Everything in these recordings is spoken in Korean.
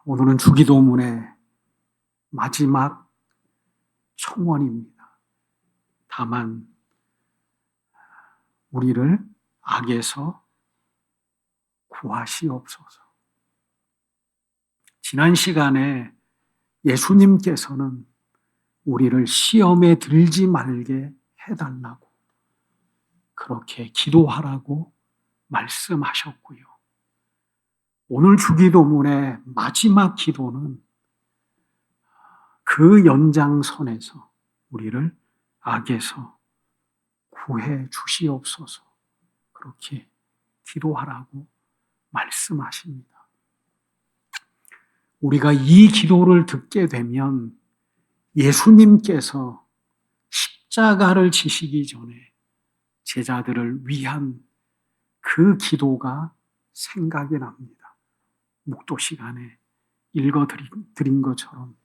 오늘은 주기도문의 마지막 청원입니다. 다만 우리를 악에서 구하시옵소서. 지난 시간에 예수님께서는 우리를 시험에 들지 말게 해달라고 그렇게 기도하라고 말씀하셨고요. 오늘 주기도문의 마지막 기도는 그 연장선에서 우리를 악에서 구해 주시옵소서 그렇게 기도하라고 말씀하십니다. 우리가 이 기도를 듣게 되면 예수님께서 십자가를 지시기 전에 제자들을 위한 그 기도가 생각이 납니다. 목도 시간에 읽어드린 것처럼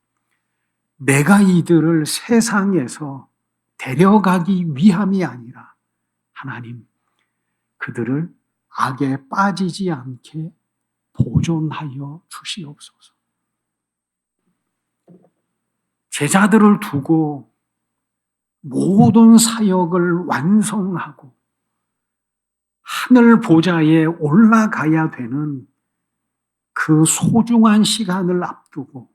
내가 이들을 세상에서 데려가기 위함이 아니라 하나님 그들을 악에 빠지지 않게 보존하여 주시옵소서. 제자들을 두고 모든 사역을 완성하고 하늘 보좌에 올라가야 되는 그 소중한 시간을 앞두고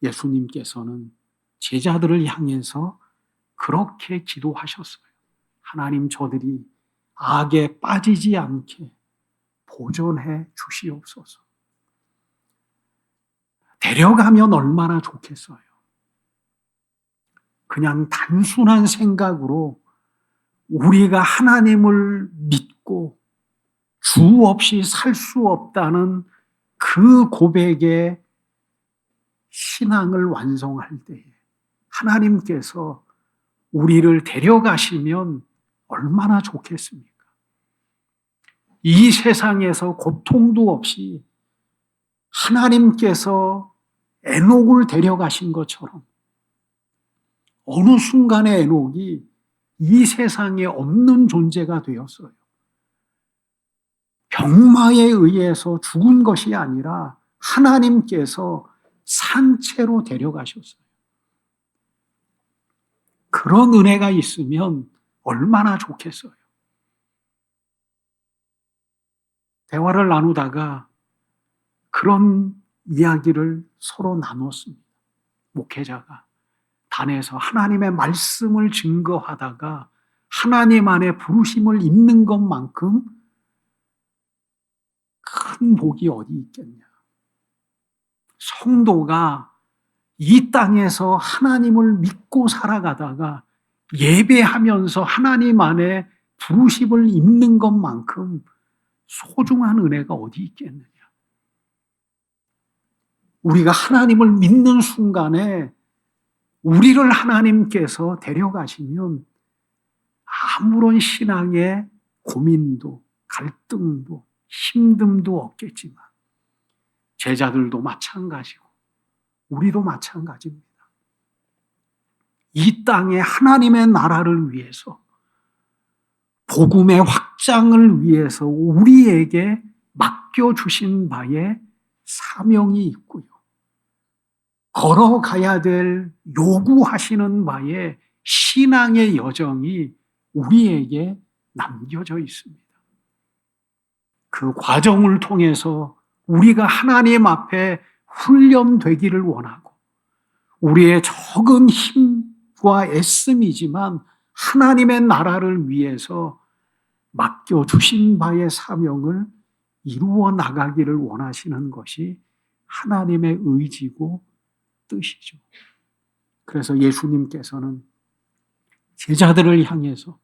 예수님께서는 제자들을 향해서 그렇게 기도하셨어요. 하나님 저들이 악에 빠지지 않게 보존해 주시옵소서. 데려가면 얼마나 좋겠어요. 그냥 단순한 생각으로 우리가 하나님을 믿고 주 없이 살 수 없다는 그 고백에 신앙을 완성할 때에 하나님께서 우리를 데려가시면 얼마나 좋겠습니까? 이 세상에서 고통도 없이 하나님께서 에녹을 데려가신 것처럼 어느 순간에 에녹이 이 세상에 없는 존재가 되었어요. 병마에 의해서 죽은 것이 아니라 하나님께서 산채로 데려가셨어요. 그런 은혜가 있으면 얼마나 좋겠어요. 대화를 나누다가 그런 이야기를 서로 나눴습니다. 목회자가 단에서 하나님의 말씀을 증거하다가 하나님 안에 부르심을 입는 것만큼 큰 복이 어디 있겠냐. 성도가 이 땅에서 하나님을 믿고 살아가다가 예배하면서 하나님 안에 부르심을 입는 것만큼 소중한 은혜가 어디 있겠느냐. 우리가 하나님을 믿는 순간에 우리를 하나님께서 데려가시면 아무런 신앙의 고민도 갈등도 힘듦도 없겠지만 제자들도 마찬가지고 우리도 마찬가지입니다. 이 땅에 하나님의 나라를 위해서 복음의 확장을 위해서 우리에게 맡겨주신 바에 사명이 있고요. 걸어가야 될 요구하시는 바에 신앙의 여정이 우리에게 남겨져 있습니다. 그 과정을 통해서 우리가 하나님 앞에 훈련되기를 원하고 우리의 적은 힘과 애씀이지만 하나님의 나라를 위해서 맡겨주신 바의 사명을 이루어 나가기를 원하시는 것이 하나님의 의지고 뜻이죠. 그래서 예수님께서는 제자들을 향해서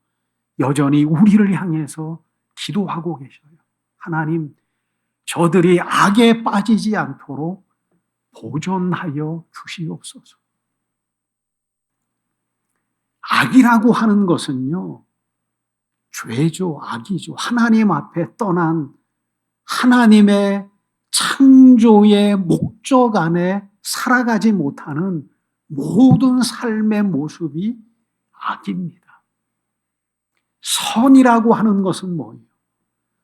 여전히 우리를 향해서 기도하고 계셔요. 하나님, 저들이 악에 빠지지 않도록 보존하여 주시옵소서. 악이라고 하는 것은요, 죄죠, 악이죠. 하나님 앞에 떠난 하나님의 창조의 목적 안에 살아가지 못하는 모든 삶의 모습이 악입니다. 선이라고 하는 것은 뭐예요?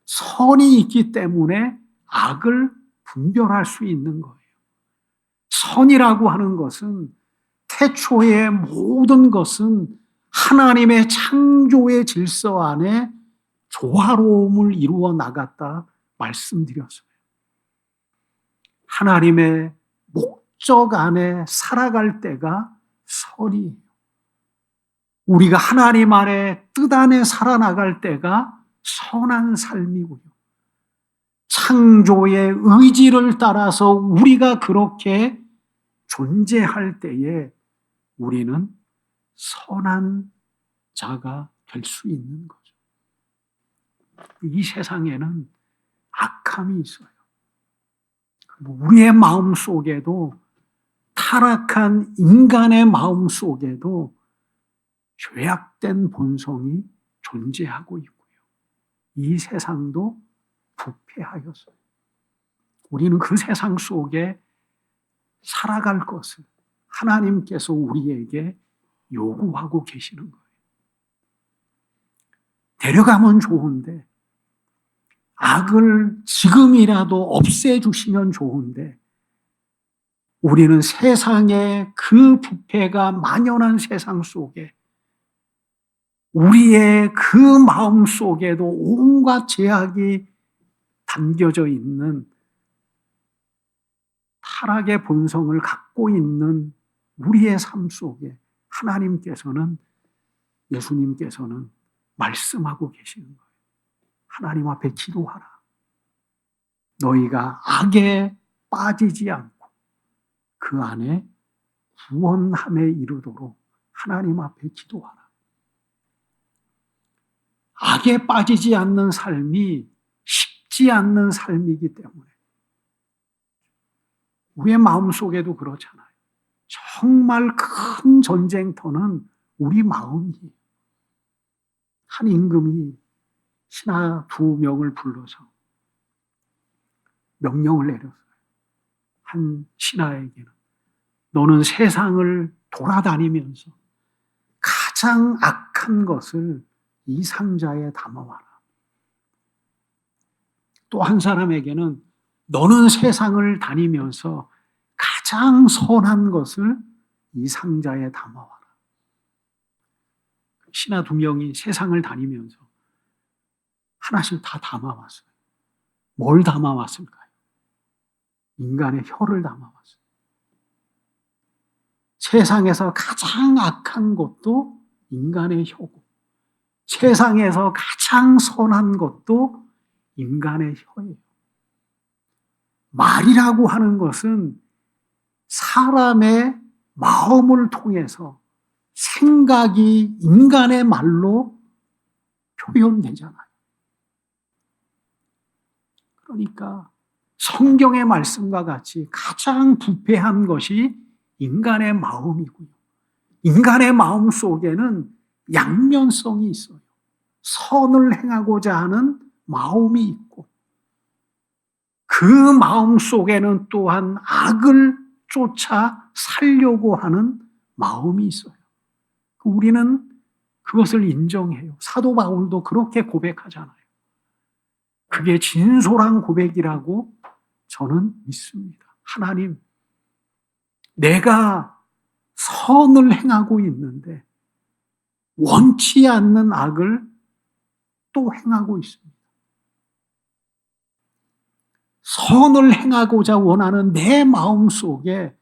선이 있기 때문에 악을 분별할 수 있는 거예요. 선이라고 하는 것은 태초의 모든 것은 하나님의 창조의 질서 안에 조화로움을 이루어 나갔다 말씀드렸어요. 하나님의 목적 안에 살아갈 때가 선이에요. 우리가 하나님 안에 뜻 안에 살아나갈 때가 선한 삶이고요. 창조의 의지를 따라서 우리가 그렇게 존재할 때에 우리는 선한 자가 될 수 있는 거죠. 이 세상에는 악함이 있어요. 우리의 마음 속에도, 타락한 인간의 마음 속에도 죄악된 본성이 존재하고 있고요. 이 세상도 부패하였어요. 우리는 그 세상 속에 살아갈 것을 하나님께서 우리에게 요구하고 계시는 거예요. 데려가면 좋은데, 악을 지금이라도 없애주시면 좋은데, 우리는 세상의 그 부패가 만연한 세상 속에 우리의 그 마음 속에도 온갖 죄악이 담겨져 있는 타락의 본성을 갖고 있는 우리의 삶 속에 하나님께서는, 예수님께서는 말씀하고 계시는 거예요. 하나님 앞에 기도하라. 너희가 악에 빠지지 않고 그 안에 구원함에 이르도록 하나님 앞에 기도하라. 악에 빠지지 않는 삶이 쉽지 않는 삶이기 때문에 우리의 마음속에도 그렇잖아요. 정말 큰 전쟁터는 우리 마음이에요. 한 임금이 신하 2명을 불러서 명령을 내렸어요. 한 신하에게는 너는 세상을 돌아다니면서 가장 악한 것을 이 상자에 담아와라. 또 한 사람에게는 너는 세상을 다니면서 가장 선한 것을 이 상자에 담아와라. 신하 2명이 세상을 다니면서 하나씩 다 담아왔어요. 뭘 담아왔을까요? 인간의 혀를 담아왔어요. 세상에서 가장 악한 것도 인간의 혀고, 세상에서 가장 선한 것도 인간의 혀예요. 말이라고 하는 것은 사람의 마음을 통해서 생각이 인간의 말로 표현되잖아요. 그러니까 성경의 말씀과 같이 가장 부패한 것이 인간의 마음이고요. 인간의 마음 속에는 양면성이 있어요. 선을 행하고자 하는 마음이 있고, 그 마음 속에는 또한 악을 쫓아 살려고 하는 마음이 있어요. 우리는 그것을 인정해요. 사도 바울도 그렇게 고백하잖아요. 그게 진솔한 고백이라고 저는 믿습니다. 하나님, 내가 선을 행하고 있는데 원치 않는 악을 또 행하고 있습니다. 선을 행하고자 원하는 내 마음 속에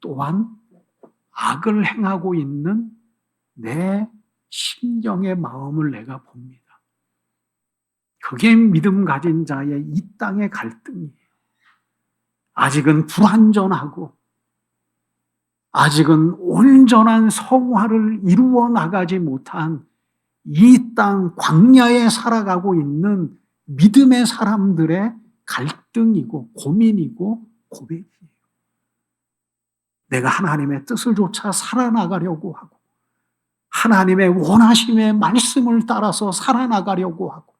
또한 악을 행하고 있는 내 심령의 마음을 내가 봅니다. 그게 믿음 가진 자의 이 땅의 갈등이에요. 아직은 불완전하고 아직은 온전한 성화를 이루어 나가지 못한 이 땅 광야에 살아가고 있는 믿음의 사람들의 갈등이고 고민이고 고백이에요. 내가 하나님의 뜻을 좇아 살아나가려고 하고 하나님의 원하심의 말씀을 따라서 살아나가려고 하고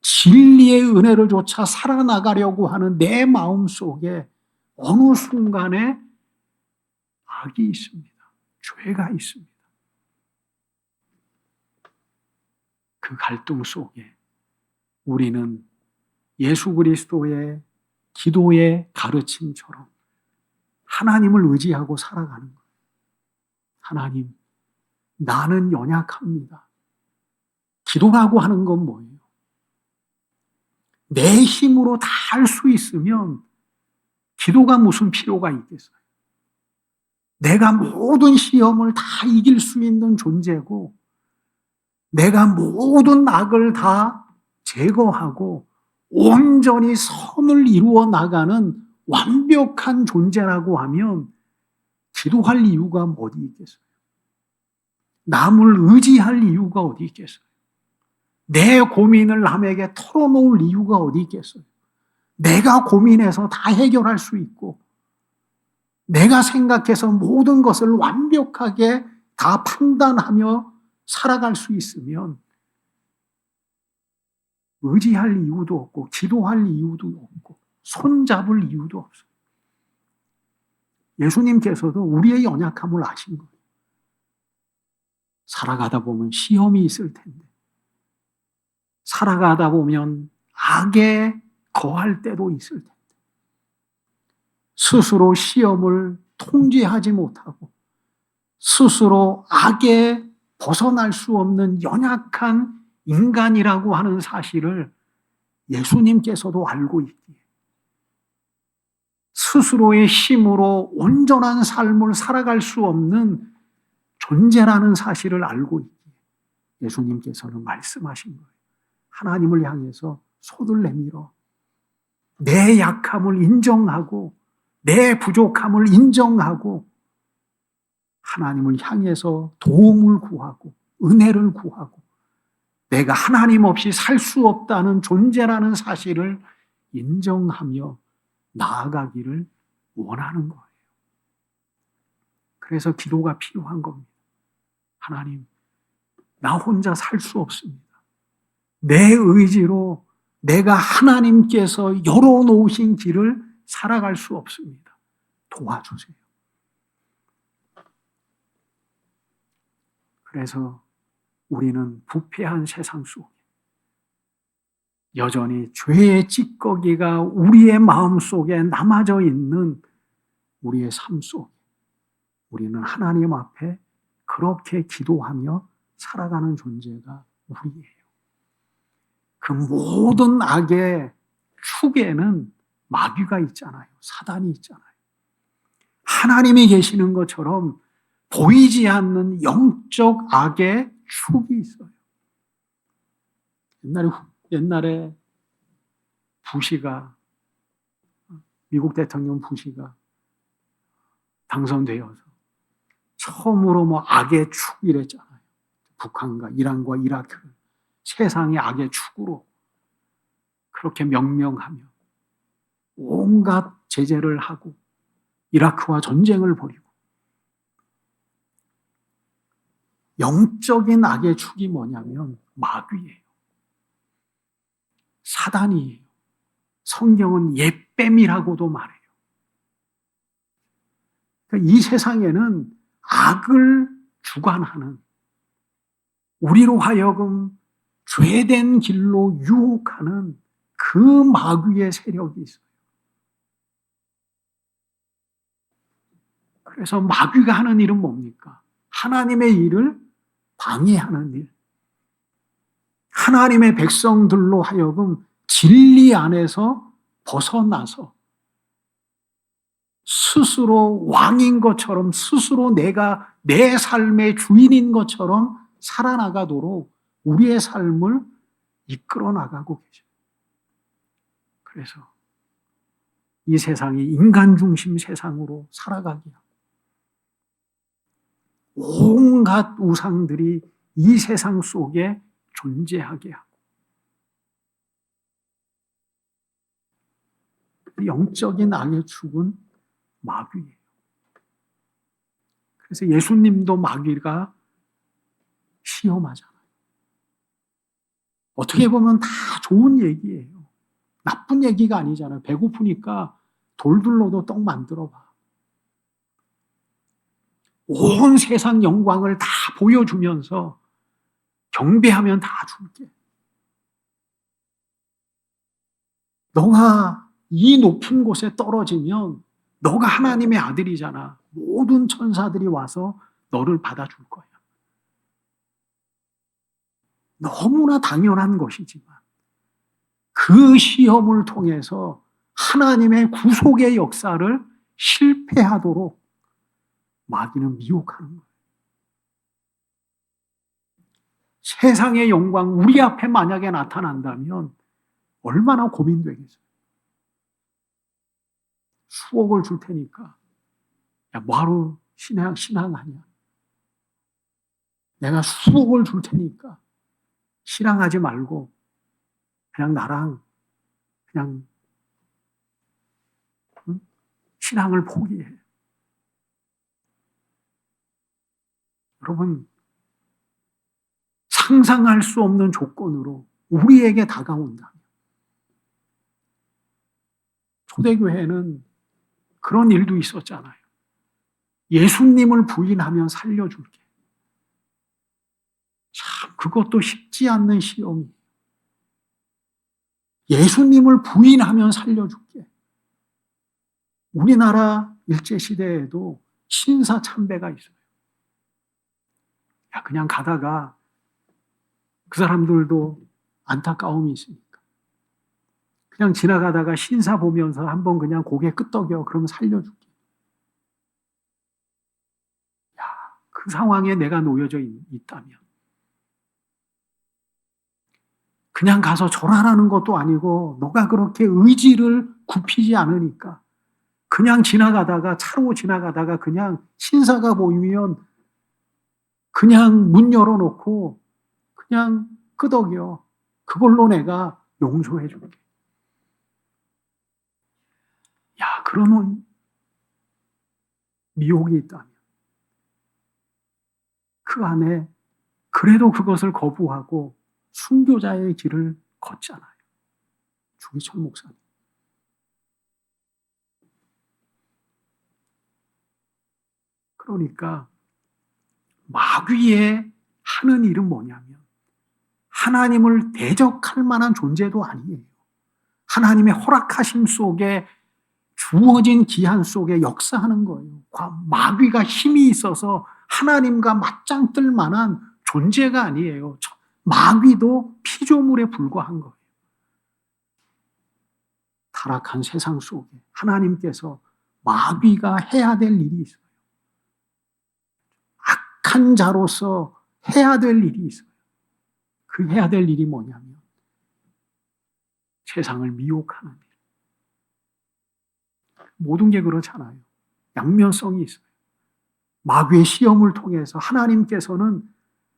진리의 은혜를 좇아 살아나가려고 하는 내 마음 속에 어느 순간에 악이 있습니다. 죄가 있습니다. 그 갈등 속에 우리는 예수 그리스도의 기도의 가르침처럼 하나님을 의지하고 살아가는 거예요. 하나님, 나는 연약합니다. 기도라고 하는 건 뭐예요? 내 힘으로 다 할 수 있으면 기도가 무슨 필요가 있겠어요? 내가 모든 시험을 다 이길 수 있는 존재고, 내가 모든 악을 다 제거하고 온전히 선을 이루어 나가는 완벽한 존재라고 하면 기도할 이유가 어디 있겠어요? 남을 의지할 이유가 어디 있겠어요? 내 고민을 남에게 털어놓을 이유가 어디 있겠어요? 내가 고민해서 다 해결할 수 있고, 내가 생각해서 모든 것을 완벽하게 다 판단하며 살아갈 수 있으면 의지할 이유도 없고, 기도할 이유도 없고, 손잡을 이유도 없어요. 예수님께서도 우리의 연약함을 아신 거예요. 살아가다 보면 시험이 있을 텐데, 살아가다 보면 악에 거할 때도 있을 텐데, 스스로 시험을 통제하지 못하고 스스로 악에 벗어날 수 없는 연약한 인간이라고 하는 사실을 예수님께서도 알고 있기에 스스로의 힘으로 온전한 삶을 살아갈 수 없는 존재라는 사실을 알고 있기에 예수님께서는 말씀하신 거예요. 하나님을 향해서 손을 내밀어 내 약함을 인정하고 내 부족함을 인정하고 하나님을 향해서 도움을 구하고 은혜를 구하고 내가 하나님 없이 살 수 없다는 존재라는 사실을 인정하며 나아가기를 원하는 거예요. 그래서 기도가 필요한 겁니다. 하나님, 나 혼자 살 수 없습니다. 내 의지로 내가 하나님께서 열어놓으신 길을 살아갈 수 없습니다. 도와주세요. 그래서 우리는 부패한 세상 속에 여전히 죄의 찌꺼기가 우리의 마음 속에 남아져 있는 우리의 삶 속에 우리는 하나님 앞에 그렇게 기도하며 살아가는 존재가 우리예요. 그 모든 악의 축에는 마귀가 있잖아요. 사단이 있잖아요. 하나님이 계시는 것처럼 보이지 않는 영적 악의 축이 있어요. 옛날에 부시가, 미국 대통령 부시가 당선되어서 처음으로 악의 축이랬잖아요. 북한과 이란과 이라크를 세상의 악의 축으로 그렇게 명명하며 온갖 제재를 하고 이라크와 전쟁을 벌이고 영적인 악의 축이 뭐냐면 마귀예요. 사단이에요. 성경은 옛뱀이라고도 말해요. 그러니까 이 세상에는 악을 주관하는 우리로 하여금 죄된 길로 유혹하는 그 마귀의 세력이 있어요. 그래서 마귀가 하는 일은 뭡니까? 하나님의 일을 방해하는 일. 하나님의 백성들로 하여금 진리 안에서 벗어나서 스스로 왕인 것처럼 스스로 내가 내 삶의 주인인 것처럼 살아나가도록 우리의 삶을 이끌어 나가고 계셔요. 그래서 이 세상이 인간 중심 세상으로 살아가게 하고 온갖 우상들이 이 세상 속에 존재하게 하고 영적인 악의 축은 마귀예요. 그래서 예수님도 마귀가 시험하잖아요. 어떻게 보면 다 좋은 얘기예요. 나쁜 얘기가 아니잖아요. 배고프니까 돌둘러도 떡 만들어 봐. 온 세상 영광을 다 보여주면서 경배하면 다 줄게. 너가 이 높은 곳에 떨어지면 너가 하나님의 아들이잖아. 모든 천사들이 와서 너를 받아줄 거야. 너무나 당연한 것이지만 그 시험을 통해서 하나님의 구속의 역사를 실패하도록 마귀는 미혹하는 거예요. 세상의 영광 우리 앞에 만약에 나타난다면 얼마나 고민되겠어요. 수억을 줄 테니까 야 뭐하러 신앙하냐. 내가 수억을 줄 테니까 신앙하지 말고 그냥 나랑 그냥 신앙을 포기해. 여러분 상상할 수 없는 조건으로 우리에게 다가온다면 초대교회는 그런 일도 있었잖아요. 예수님을 부인하면 살려줄게. 참 그것도 쉽지 않는 시험이에요. 예수님을 부인하면 살려줄게. 우리나라 일제시대에도 신사참배가 있어요. 야, 그냥 가다가 그 사람들도 안타까움이 있으니까. 그냥 지나가다가 신사 보면서 한번 그냥 고개 끄덕여. 그러면 살려줄게. 야, 그 상황에 내가 놓여져 있다면. 그냥 가서 절하라는 것도 아니고 너가 그렇게 의지를 굽히지 않으니까 그냥 지나가다가 차로 지나가다가 그냥 신사가 보이면 그냥 문 열어놓고 그냥 끄덕여. 그걸로 내가 용서해 줄게. 야, 그러면 미혹이 있다면 그 안에 그래도 그것을 거부하고 순교자의 길을 걷잖아요. 주기철 목사님. 그러니까 마귀의 하는 일은 뭐냐면 하나님을 대적할 만한 존재도 아니에요. 하나님의 허락하심 속에 주어진 기한 속에 역사하는 거예요. 마귀가 힘이 있어서 하나님과 맞짱 뜰 만한 존재가 아니에요. 마귀도 피조물에 불과한 거예요. 타락한 세상 속에 하나님께서 마귀가 해야 될 일이 있어요. 악한 자로서 해야 될 일이 있어요. 그 해야 될 일이 뭐냐면 세상을 미혹하는 일. 모든 게 그렇잖아요. 양면성이 있어요. 마귀의 시험을 통해서 하나님께서는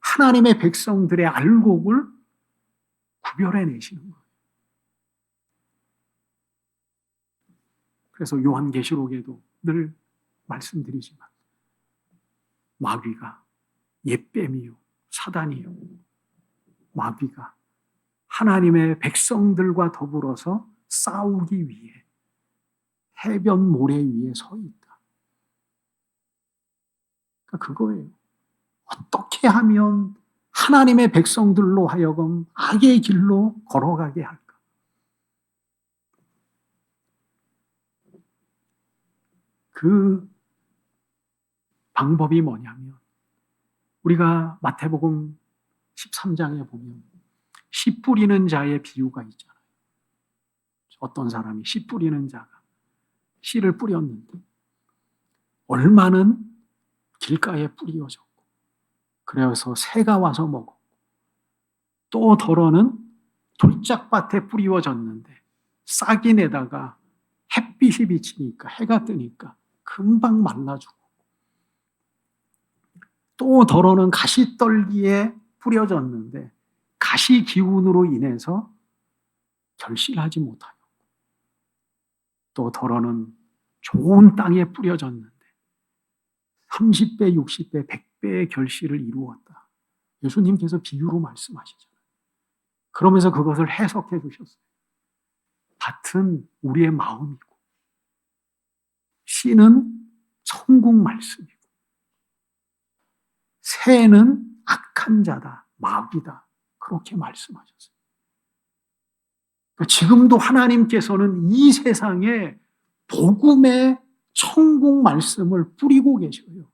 하나님의 백성들의 알곡을 구별해내시는 거예요. 그래서 요한계시록에도 늘 말씀드리지만 마귀가 옛뱀이요 사단이요 마귀가 하나님의 백성들과 더불어서 싸우기 위해 해변 모래 위에 서 있다. 그러니까 그거예요. 어떻게 하면 하나님의 백성들로 하여금 악의 길로 걸어가게 할까? 그 방법이 뭐냐면 우리가 마태복음 13장에 보면 씨 뿌리는 자의 비유가 있잖아요. 어떤 사람이 씨 뿌리는 자가 씨를 뿌렸는데 얼마는 길가에 뿌려졌고 그래서 새가 와서 먹었고 또 덜어는 돌짝밭에 뿌려졌는데 싹이 내다가 햇빛이 비치니까 해가 뜨니까 금방 말라 죽고 또 덜어는 가시떨기에 뿌려졌는데 가시 기운으로 인해서 결실하지 못하였고 또 덜어는 좋은 땅에 뿌려졌는데 30배, 60배, 100배의 결실을 이루었다. 예수님께서 비유로 말씀하시잖아요. 그러면서 그것을 해석해 주셨어요. 밭은 우리의 마음이고 씨는 천국 말씀이고 새는 악한 자다, 마귀다. 그렇게 말씀하셨어요. 지금도 하나님께서는 이 세상에 복음의 천국 말씀을 뿌리고 계셔요.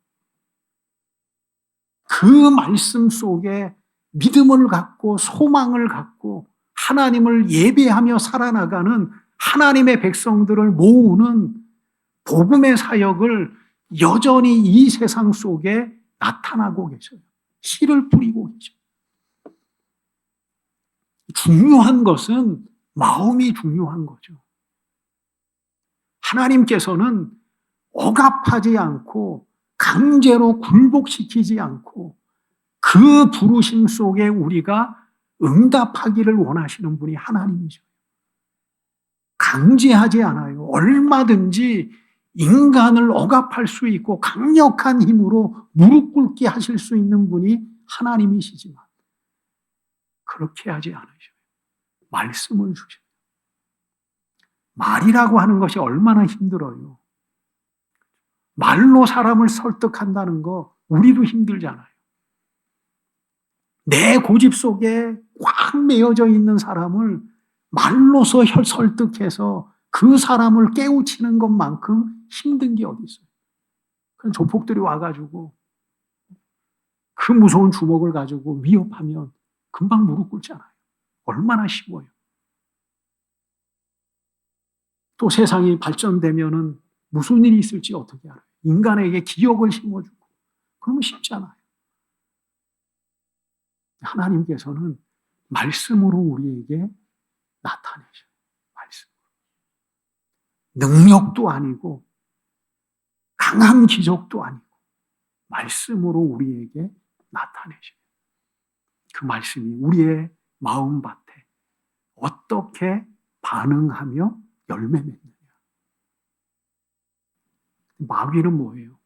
그 말씀 속에 믿음을 갖고 소망을 갖고 하나님을 예배하며 살아나가는 하나님의 백성들을 모으는 복음의 사역을 여전히 이 세상 속에 나타나고 계셔요. 씨를 뿌리고 계셔요. 중요한 것은 마음이 중요한 거죠. 하나님께서는 억압하지 않고 강제로 굴복시키지 않고 그 부르심 속에 우리가 응답하기를 원하시는 분이 하나님이죠. 강제하지 않아요. 얼마든지 인간을 억압할 수 있고 강력한 힘으로 무릎 꿇게 하실 수 있는 분이 하나님이시지만 그렇게 하지 않으셔요. 말씀을 주셔요. 말이라고 하는 것이 얼마나 힘들어요. 말로 사람을 설득한다는 거 우리도 힘들잖아요. 내 고집 속에 꽉 메어져 있는 사람을 말로서 설득해서 그 사람을 깨우치는 것만큼 힘든 게 어디 있어요. 그런 조폭들이 와가지고 그 무서운 주먹을 가지고 위협하면 금방 무릎 꿇잖아요. 얼마나 쉬워요. 또 세상이 발전되면은 무슨 일이 있을지 어떻게 알아요? 인간에게 기억을 심어주고 그러면 쉽잖아요. 하나님께서는 말씀으로 우리에게 나타내셔요. 말씀으로. 능력도 아니고 강한 기적도 아니고 말씀으로 우리에게 나타내셔요. 그 말씀이 우리의 마음밭에 어떻게 반응하며 열매 맺느냐. 마귀는 뭐예요?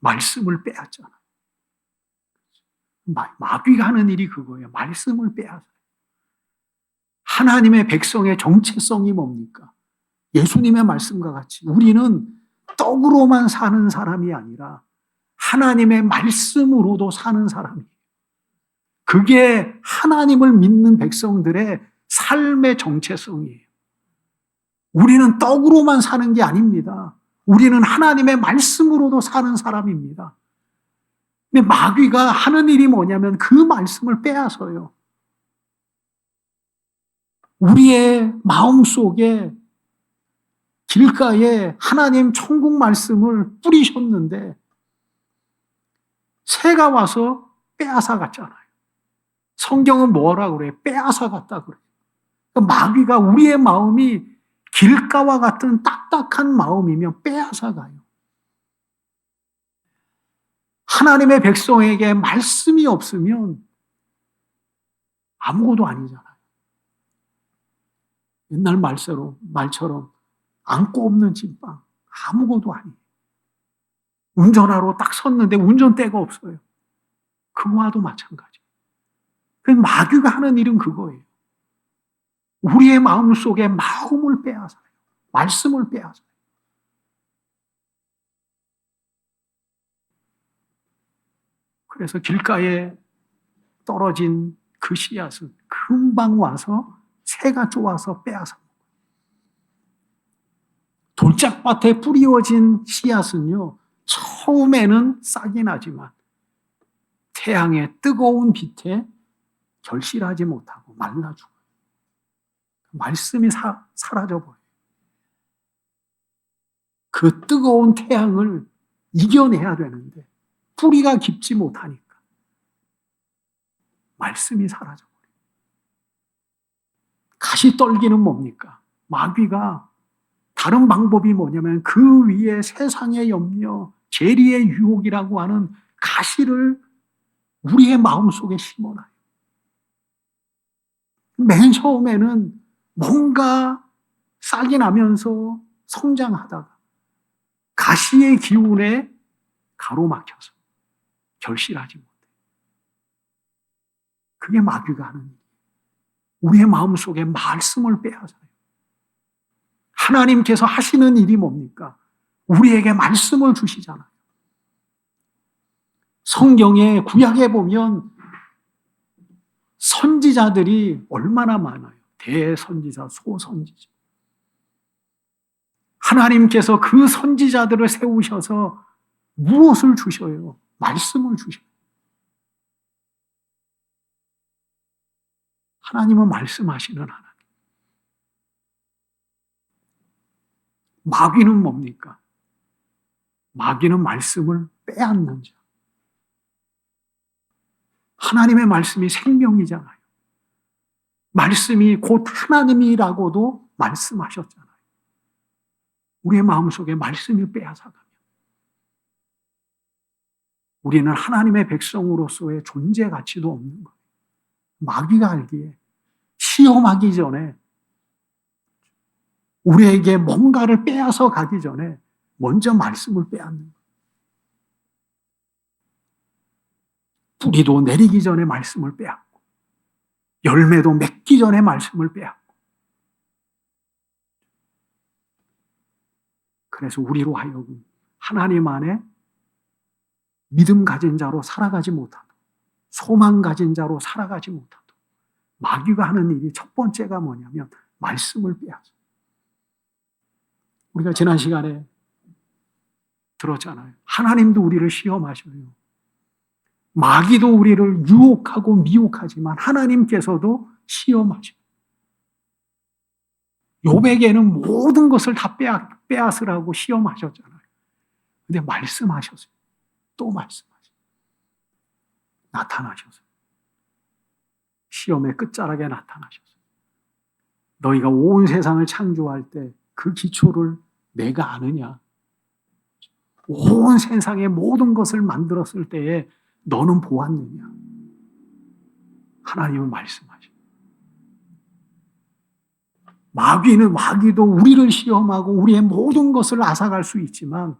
말씀을 빼앗잖아요. 마귀가 하는 일이 그거예요. 말씀을 빼앗아요. 하나님의 백성의 정체성이 뭡니까? 예수님의 말씀과 같이 우리는 떡으로만 사는 사람이 아니라 하나님의 말씀으로도 사는 사람이에요. 그게 하나님을 믿는 백성들의 삶의 정체성이에요. 우리는 떡으로만 사는 게 아닙니다. 우리는 하나님의 말씀으로도 사는 사람입니다. 근데 마귀가 하는 일이 뭐냐면 그 말씀을 빼앗아요. 우리의 마음 속에 길가에 하나님 천국 말씀을 뿌리셨는데 새가 와서 빼앗아 갔잖아요. 성경은 뭐라고 그래요? 빼앗아 갔다 그래요. 그러니까 마귀가 우리의 마음이 길가와 같은 딱딱한 마음이면 빼앗아 가요. 하나님의 백성에게 말씀이 없으면 아무것도 아니잖아요. 옛날 말처럼 안고 없는 찐빵 아무것도 아니에요. 운전하러 딱 섰는데 운전대가 없어요. 그거와도 마찬가지예요. 마귀가 하는 일은 그거예요. 우리의 마음 속에 마음을 빼앗아요. 말씀을 빼앗아요. 그래서 길가에 떨어진 그 씨앗은 금방 와서 새가 쪼아서 빼앗아 먹어요. 돌짝밭에 뿌리워진 씨앗은요, 처음에는 싹이 나지만 태양의 뜨거운 빛에 결실하지 못하고 말라 죽어요. 말씀이 사라져버려요. 그 뜨거운 태양을 이겨내야 되는데 뿌리가 깊지 못하니까 말씀이 사라져버려요. 가시떨기는 뭡니까? 마귀가 다른 방법이 뭐냐면 그 위에 세상의 염려, 재리의 유혹이라고 하는 가시를 우리의 마음속에 심어놔요. 맨 처음에는 뭔가 싹이 나면서 성장하다가 가시의 기운에 가로막혀서 결실하지 못해요. 그게 마귀가 하는 일이에요. 우리의 마음속에 말씀을 빼앗아요. 하나님께서 하시는 일이 뭡니까? 우리에게 말씀을 주시잖아요. 성경에 구약에 보면 선지자들이 얼마나 많아요. 대선지자, 소선지자. 하나님께서 그 선지자들을 세우셔서 무엇을 주셔요? 말씀을 주셔요. 하나님은 말씀하시는 하나님. 마귀는 뭡니까? 마귀는 말씀을 빼앗는 자. 하나님의 말씀이 생명이잖아요. 말씀이 곧 하나님이라고도 말씀하셨잖아요. 우리의 마음속에 말씀이 빼앗아가면 우리는 하나님의 백성으로서의 존재 가치도 없는 거예요. 마귀가 알기에 시험하기 전에 우리에게 뭔가를 빼앗아 가기 전에 먼저 말씀을 빼앗는 거예요. 뿌리도 내리기 전에 말씀을 빼앗고 열매도 맺기 전에 말씀을 빼앗고 그래서 우리로 하여금 하나님 안에 믿음 가진 자로 살아가지 못하고 소망 가진 자로 살아가지 못하고 마귀가 하는 일이 첫 번째가 뭐냐면 말씀을 빼앗아. 우리가 지난 시간에 들었잖아요. 하나님도 우리를 시험하셔요. 마귀도 우리를 유혹하고 미혹하지만 하나님께서도 시험하셔요. 욥에게는 모든 것을 다 빼앗으라고 시험하셨잖아요. 근데 말씀하셨어요. 또 말씀하셨어요. 나타나셨어요. 시험의 끝자락에 나타나셨어요. 너희가 온 세상을 창조할 때 그 기초를 내가 아느냐? 온 세상의 모든 것을 만들었을 때에 너는 보았느냐? 하나님은 말씀하셔요. 마귀도 우리를 시험하고 우리의 모든 것을 앗아갈 수 있지만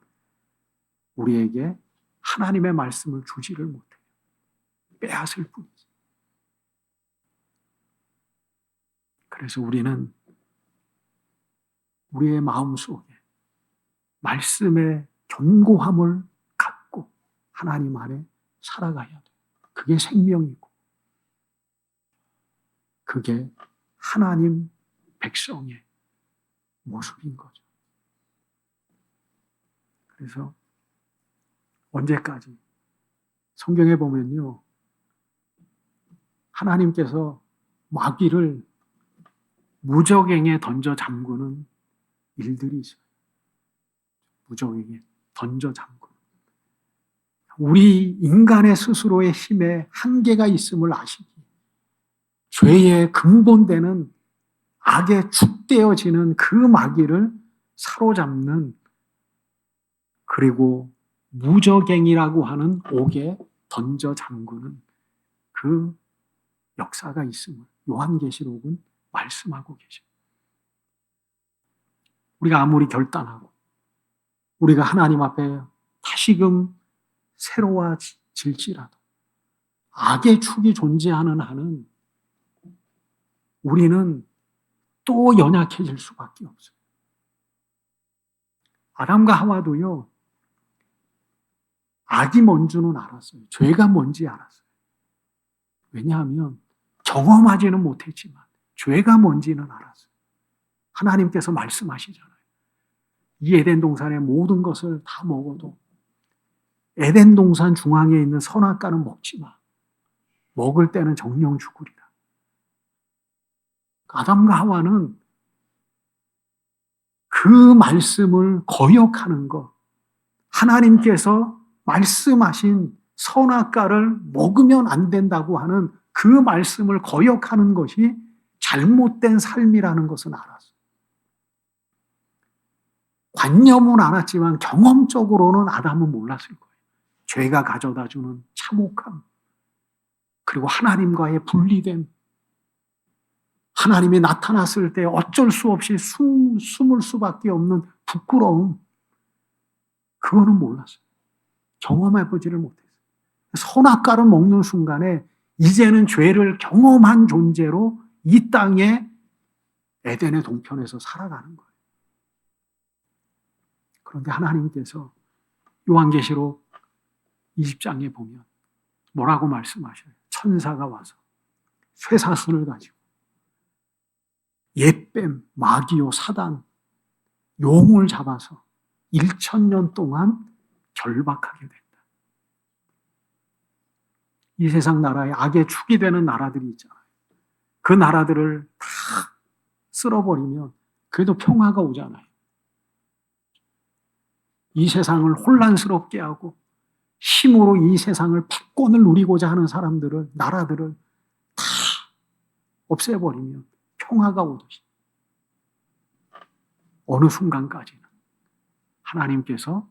우리에게 하나님의 말씀을 주지를 못해요. 빼앗을 뿐이지. 그래서 우리는 우리의 마음속에 말씀의 견고함을 갖고 하나님 안에 살아가야 돼요. 그게 생명이고 그게 하나님 백성의 모습인 거죠. 그래서 언제까지 성경에 보면요, 하나님께서 마귀를 무적행에 던져 잠그는 일들이 있어요. 무적행에 던져 잠그는. 우리 인간의 스스로의 힘에 한계가 있음을 아시기에 죄의 근본되는 악에 축되어지는 그 마귀를 사로잡는 그리고 무적행이라고 하는 옥에 던져 잠그는 그 역사가 있음을 요한계시록은 말씀하고 계십니다. 우리가 아무리 결단하고 우리가 하나님 앞에 다시금 새로워질지라도 악의 축이 존재하는 한은 우리는 또 연약해질 수밖에 없어요. 아담과 하와도요, 악이 뭔지는 알았어요. 죄가 뭔지 알았어요. 왜냐하면 경험하지는 못했지만 죄가 뭔지는 알았어요. 하나님께서 말씀하시잖아요. 이 에덴 동산의 모든 것을 다 먹어도 에덴 동산 중앙에 있는 선악과는 먹지 마. 먹을 때는 정령 죽으리라. 아담과 하와는 그 말씀을 거역하는 것, 하나님께서 말씀하신 선악과를 먹으면 안 된다고 하는 그 말씀을 거역하는 것이 잘못된 삶이라는 것은 알았어요. 관념은 알았지만 경험적으로는 아담은 몰랐을 거예요. 죄가 가져다주는 참혹함, 그리고 하나님과의 분리됨, 하나님이 나타났을 때 어쩔 수 없이 숨을 수밖에 없는 부끄러움, 그거는 몰랐어요. 경험해보지를 못했어요. 선악과를 먹는 순간에 이제는 죄를 경험한 존재로 이 땅에 에덴의 동편에서 살아가는 거예요. 그런데 하나님께서 요한계시록 20장에 보면 뭐라고 말씀하셔요? 천사가 와서 쇠사슬을 가지고 옛뱀, 마귀요, 사단, 용을 잡아서 1000년 동안 결박하게 된다. 이 세상 나라에 악의 축이 되는 나라들이 있잖아요. 그 나라들을 다 쓸어버리면 그래도 평화가 오잖아요. 이 세상을 혼란스럽게 하고 힘으로 이 세상을 패권을 누리고자 하는 사람들을, 나라들을 다 없애버리면 평화가 오듯이 어느 순간까지는 하나님께서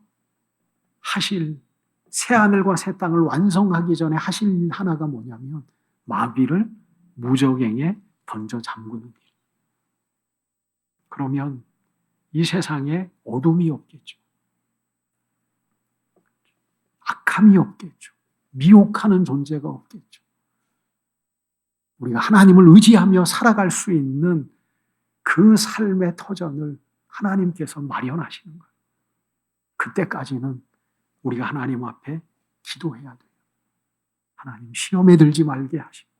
하실 새하늘과 새 땅을 완성하기 전에 하실 하나가 뭐냐면 마귀를 무저갱에 던져 잠그는 일. 그러면 이 세상에 어둠이 없겠죠. 악함이 없겠죠. 미혹하는 존재가 없겠죠. 우리가 하나님을 의지하며 살아갈 수 있는 그 삶의 터전을 하나님께서 마련하시는 거예요. 그때까지는 우리가 하나님 앞에 기도해야 돼요. 하나님 시험에 들지 말게 하시고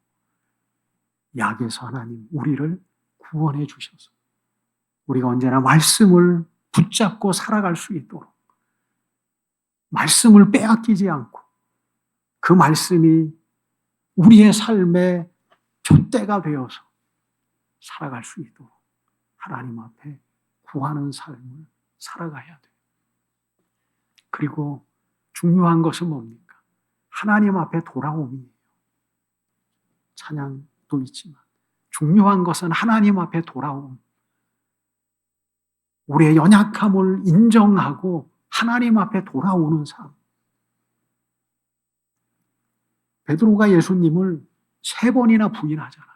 약에서 하나님 우리를 구원해 주셔서 우리가 언제나 말씀을 붙잡고 살아갈 수 있도록 말씀을 빼앗기지 않고 그 말씀이 우리의 삶의 촛대가 되어서 살아갈 수 있도록 하나님 앞에 구하는 삶을 살아가야 돼요. 그리고 중요한 것은 뭡니까? 하나님 앞에 돌아옴이에요. 찬양도 있지만 중요한 것은 하나님 앞에 돌아옴. 우리의 연약함을 인정하고 하나님 앞에 돌아오는 삶. 베드로가 예수님을 3번이나 부인하잖아요.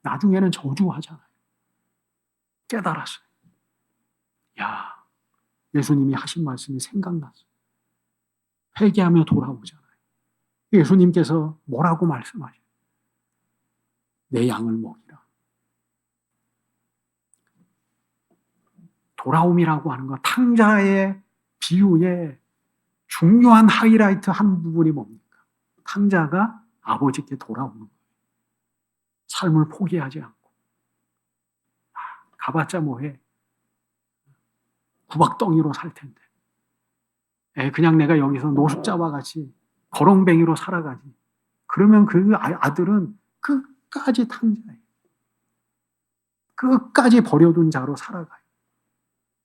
나중에는 저주하잖아요. 깨달았어요. 야, 예수님이 하신 말씀이 생각났어요. 회개하며 돌아오잖아요. 예수님께서 뭐라고 말씀하셔요? 내 양을 먹이라. 돌아옴이라고 하는 것, 탕자의 비유의 중요한 하이라이트 한 부분이 뭡니까? 탕자가 아버지께 돌아오는 거예요. 삶을 포기하지 않고. 가봤자 뭐해. 구박덩이로 살 텐데. 그냥 내가 여기서 노숙자와 같이 거렁뱅이로 살아가지. 그러면 그 아들은 끝까지 탕자예요. 끝까지 버려둔 자로 살아가요.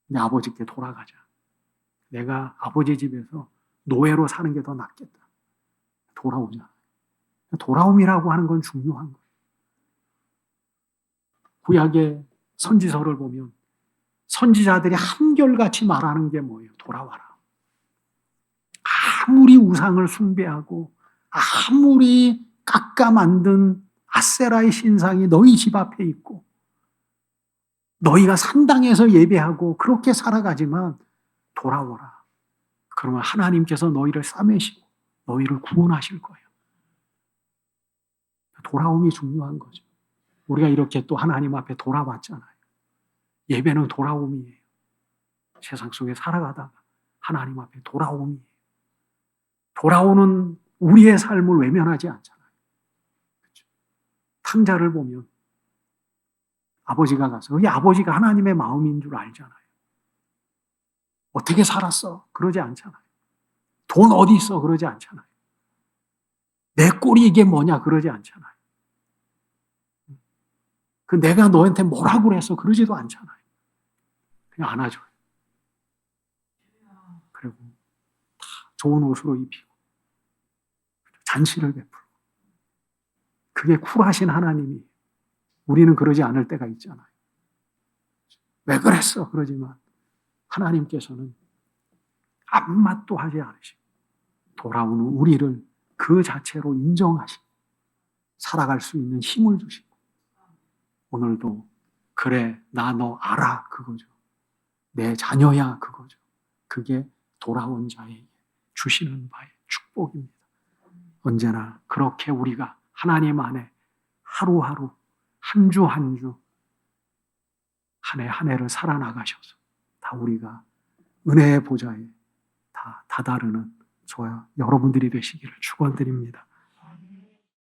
내 아버지께 돌아가자. 내가 아버지 집에서 노예로 사는 게 더 낫겠다. 돌아오자. 돌아옴이라고 하는 건 중요한 거예요. 구약의 선지서를 보면 선지자들이 한결같이 말하는 게 뭐예요? 돌아와라. 아무리 우상을 숭배하고 아무리 깎아 만든 아세라의 신상이 너희 집 앞에 있고 너희가 산당에서 예배하고 그렇게 살아가지만 돌아오라. 그러면 하나님께서 너희를 싸매시고 너희를 구원하실 거예요. 돌아옴이 중요한 거죠. 우리가 이렇게 또 하나님 앞에 돌아왔잖아요. 예배는 돌아옴이에요. 세상 속에 살아가다가 하나님 앞에 돌아옴이에요. 돌아오는 우리의 삶을 외면하지 않잖아요. 그렇죠? 탕자를 보면 아버지가 가서 이 아버지가 하나님의 마음인 줄 알잖아요. 어떻게 살았어? 그러지 않잖아요. 돈 어디 있어? 그러지 않잖아요. 내 꼴이 이게 뭐냐? 그러지 않잖아요. 그 내가 너한테 뭐라고 그랬어? 그러지도 않잖아요. 그냥 안아줘요. 그리고 다 좋은 옷으로 입히고 잔치를 베풀고 그게 쿨하신 하나님이 우리는 그러지 않을 때가 있잖아요. 왜 그랬어? 그러지만 하나님께서는 아무 맛도 하지 않으시고 돌아오는 우리를 그 자체로 인정하시고 살아갈 수 있는 힘을 주시고 오늘도 그래 나 너 알아 그거죠. 내 자녀야 그거죠. 그게 돌아온 자에게 주시는 바의 축복입니다. 언제나 그렇게 우리가 하나님 안에 하루하루 한 주 한 주 한 해 한 해를 살아나가셔서 다 우리가 은혜의 보좌에 다 다다르는 저와 여러분들이 되시기를 축원드립니다.